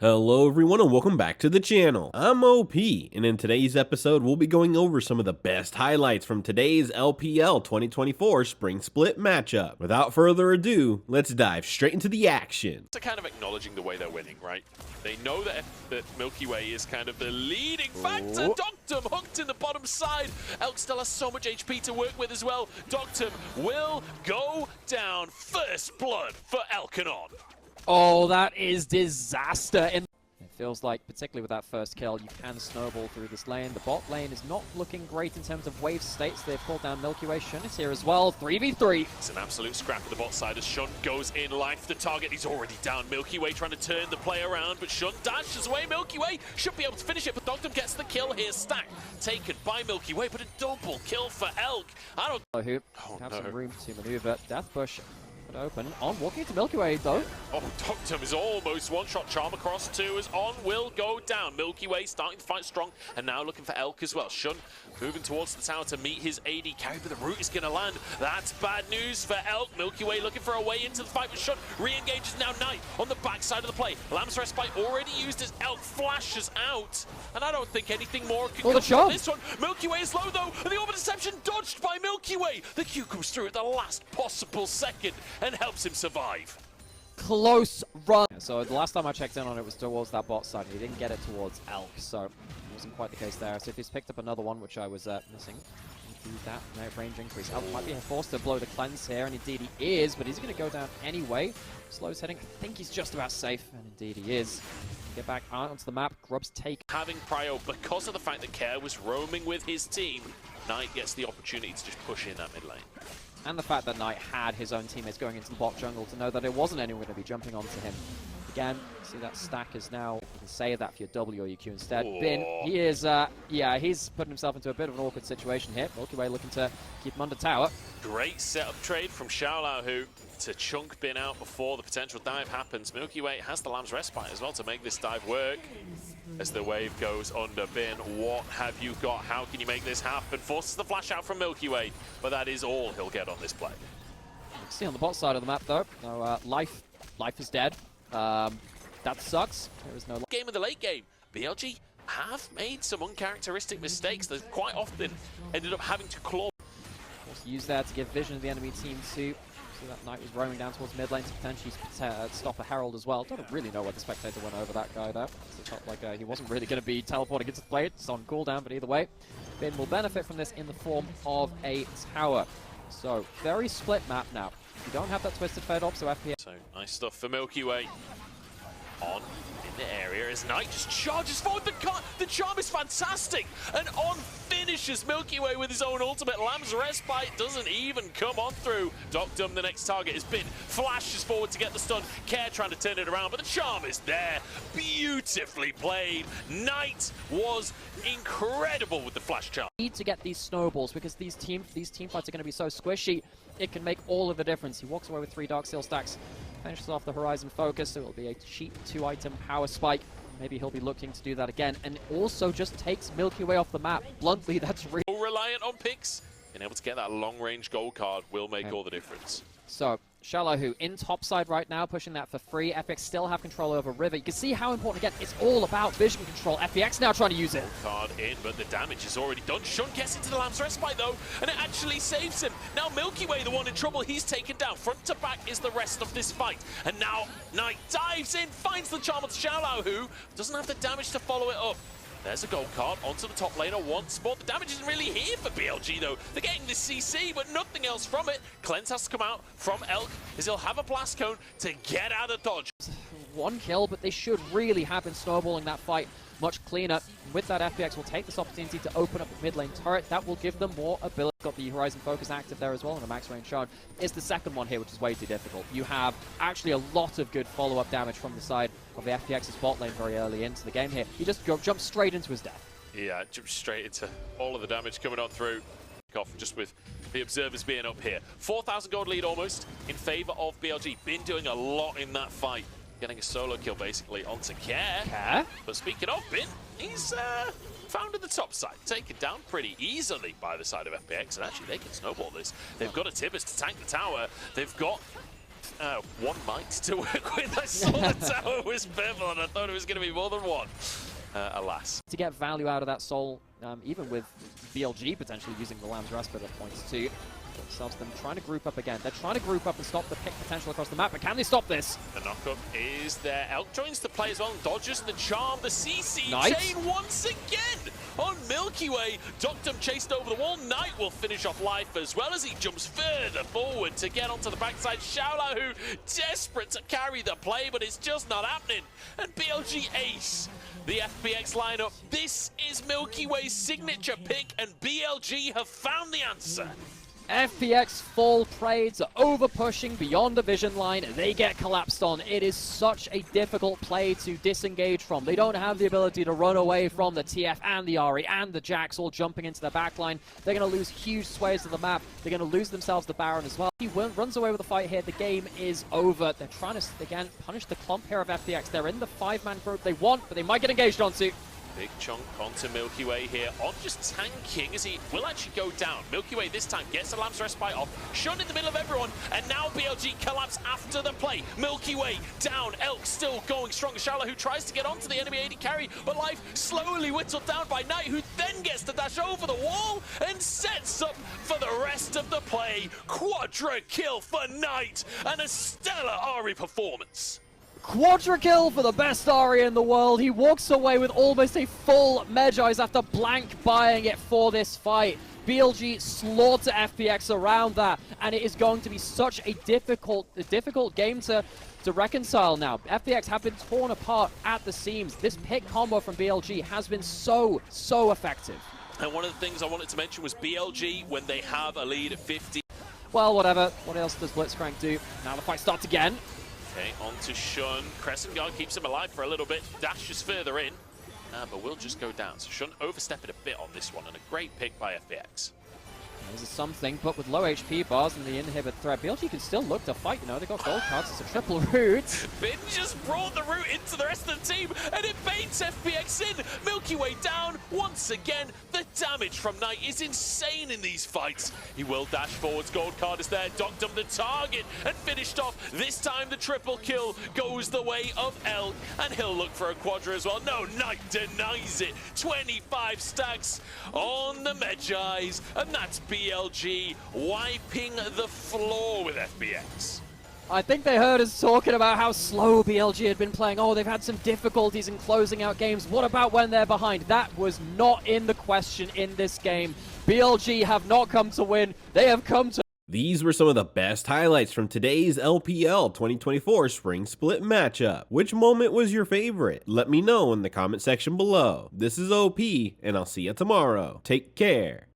Hello everyone and welcome back to the channel. I'm OP, and in today's episode we'll be going over some of the best highlights from today's LPL 2024 Spring Split matchup. Without further ado, let's dive straight into the action. They're kind of acknowledging the way they're winning, right? They know that Milky Way is kind of the leading factor. Doctum hooked in the bottom side. Elk still has so much HP to work with as well. Doctum will go down. First blood for Elkanon. Oh, that is disaster. It feels like, particularly with that first kill, you can snowball through this lane. The bot lane is not looking great in terms of wave states. They've pulled down Milky Way. Shun is here as well. 3v3. It's an absolute scrap at the bot side as Shun goes in line for the target. He's already down. Milky Way trying to turn the play around, but Shun dashes away. Milky Way should be able to finish it, but Doctum gets the kill here. Stack taken by Milky Way, but a double kill for Elk. I don't... Have some room to maneuver. Death Bush open. On walking into Milky Way though. Oh, Doctum is almost one-shot. Charm across two as On will go down. Milky Way starting to fight strong and now looking for Elk as well. Shun moving towards the tower to meet his AD carry, but the root is going to land. That's bad news for Elk. Milky Way looking for a way into the fight, but Shun re-engages now. Knight on the backside of the play. Lamb's Respite already used as Elk flashes out, and I don't think anything more can come from this one. Milky Way is low though, and the Orb Deception dodged by Milky Way. The Q comes through at the last possible second and helps him survive. Close run. So the last time I checked in on it was towards that bot side. He didn't get it towards Elk, so it wasn't quite the case there. So if he's picked up another one, which I was missing, do that range increase. Elk might be forced to blow the cleanse here, and indeed he is, but he's going to go down anyway. Slow's heading. I think he's just about safe, and indeed he is. Get back onto the map. Grub's take. Having prio because of the fact that Care was roaming with his team, Knight gets the opportunity to just push in that mid lane. And the fact that Knight had his own teammates going into the bot jungle to know that it wasn't anyone going to be jumping onto him. Again, see that stack is now, you can save that for your W or your Q instead. Whoa. Bin, he is, he's putting himself into a bit of an awkward situation here. Milky Way looking to keep him under tower. Great setup trade from Xiaolahu to chunk Bin out before the potential dive happens. Milky Way has the Lamb's Respite as well to make this dive work. As the wave goes under Bin, what have you got? How can you make this happen? Forces the flash out from Milky Way, but that is all he'll get on this play. See on the bot side of the map though, no, life is dead. That sucks. There is no game of the late game. BLG have made some uncharacteristic mistakes that quite often ended up having to claw. Use that to give vision of the enemy team too. See that Knight was roaming down towards mid lane to potentially stop a Herald as well. Don't really know where the spectator went over that guy there. It felt like he wasn't really going to be teleporting into the play. It's on cooldown, but either way, Bin will benefit from this in the form of a tower. So, very split map now. You don't have that Twisted Fade Op, so FPX. So, nice stuff for Milky Way. On in the area as Knight just charges forward. The charm is fantastic, and On finishes Milky Way with his own ultimate. Lamb's Respite doesn't even come on through. Doctum, the next target, has been flashes forward to get the stun. Care trying to turn it around, but the charm is there. Beautifully played. Knight was incredible with the flash charm. Need to get these snowballs because these team fights are going to be so squishy. It can make all of the difference. He walks away with 3 Dark Seal stacks. Finishes off the Horizon Focus, so it'll be a cheap 2-item power spike. Maybe he'll be looking to do that again, and also just takes Milky Way off the map. Bluntly, that's really reliant on picks. Being able to get that long-range gold card will make all the difference. So, Xiaolahu in topside right now, pushing that for free. FPX still have control over River. You can see how important, again, it's all about vision control. FPX now trying to use it. Card in, but the damage is already done. Shun gets into the Lamb's Respite, though, and it actually saves him. Now Milky Way, the one in trouble, he's taken down. Front to back is the rest of this fight. And now Knight dives in, finds the charm of Xiaolau, who doesn't have the damage to follow it up. There's a gold card onto the top laner once more. The damage isn't really here for BLG though. They're getting the CC, but nothing else from it. Cleanse has to come out from Elk, as he'll have a blast cone to get out of dodge. 1 kill, but they should really have been snowballing that fight much cleaner. With that, FPX will take this opportunity to open up the mid lane turret. That will give them more ability. Got the Horizon Focus active there as well, and a max range shard is the second one here, which is way too difficult. You have actually a lot of good follow-up damage from the side of the FPX's bot lane very early into the game here. He just jumps straight into his death. Yeah, jumps straight into all of the damage coming on through. Off just with the observers being up here. 4,000 gold lead almost in favor of BLG. Been doing a lot in that fight. Getting a solo kill basically onto Care. But speaking of Bin, he's found in the top side. Taken down pretty easily by the side of FPX. And actually they can snowball this. They've got a Tibbers to tank the tower. They've got one might to work with. I saw the tower was purple and I thought it was going to be more than one. Alas. To get value out of that soul, even with BLG potentially using the Lamb's Respite at points too. Themselves them trying to group up again. They're trying to group up and stop the pick potential across the map, but can they stop this? The knockup is there. Elk joins the play as well and dodges the charm. The CC Nice. chain once again on Milky Way. Doctum chased over the wall. Knight will finish off life as well as he jumps further forward to get onto the backside. Shaolahu desperate to carry the play, but it's just not happening. And BLG ace the FPX lineup. This is Milky Way's signature pick, and BLG have found the answer. FPX fall prey to over pushing beyond the vision line. They get collapsed on. It is such a difficult play to disengage from. They don't have the ability to run away from the TF and the Ahri and the Jax all jumping into the backline. They're going to lose huge swathes of the map. They're going to lose themselves the Baron as well. He runs away with the fight here. The game is over. They're trying to, again, punish the clump here of FPX. They're in the 5-man group they want, but they might get engaged onto. Big chunk onto Milky Way here, on just tanking as he will actually go down. Milky Way this time gets the Lamb's Respite off, Shun in the middle of everyone, and now BLG collapse after the play. Milky Way down, Elk still going strong. Shala who tries to get onto the enemy AD carry, but life slowly whittled down by Knight, who then gets to dash over the wall and sets up for the rest of the play. Quadra kill for Knight and a stellar Ahri performance. Quadra kill for the best Ahri in the world. He walks away with almost a full Medjay's after blank buying it for this fight. BLG slaughter FPX around that, and it is going to be such a difficult game to reconcile now. FPX have been torn apart at the seams. This pick combo from BLG has been so effective. And one of the things I wanted to mention was BLG, when they have a lead at 50. Well, whatever. What else does Blitzcrank do? Now the fight starts again. Okay, on to Shun. Crescent Guard keeps him alive for a little bit. Dashes further in, but will just go down. So Shun overstepping a bit on this one, and a great pick by FPX. This is something, but with low HP bars and the inhibit threat, BLG can still look to fight, you know, they got gold cards, it's a triple root. Bin just brought the root into the rest of the team, and it baits FPX in. Milky Way down once again. The damage from Knight is insane in these fights. He will dash forwards, gold card is there, Doctum the target, and finished off. This time the triple kill goes the way of Elk, and he'll look for a quadra as well. No, Knight denies it. 25 stacks on the Medjay's, and that's BLG wiping the floor with FPX. I think they heard us talking about how slow BLG had been playing. Oh, they've had some difficulties in closing out games. What about when they're behind? That was not in the question in this game. BLG have not come to win. They have come to... These were some of the best highlights from today's LPL 2024 Spring Split matchup. Which moment was your favorite? Let me know in the comment section below. This is OP, and I'll see you tomorrow. Take care.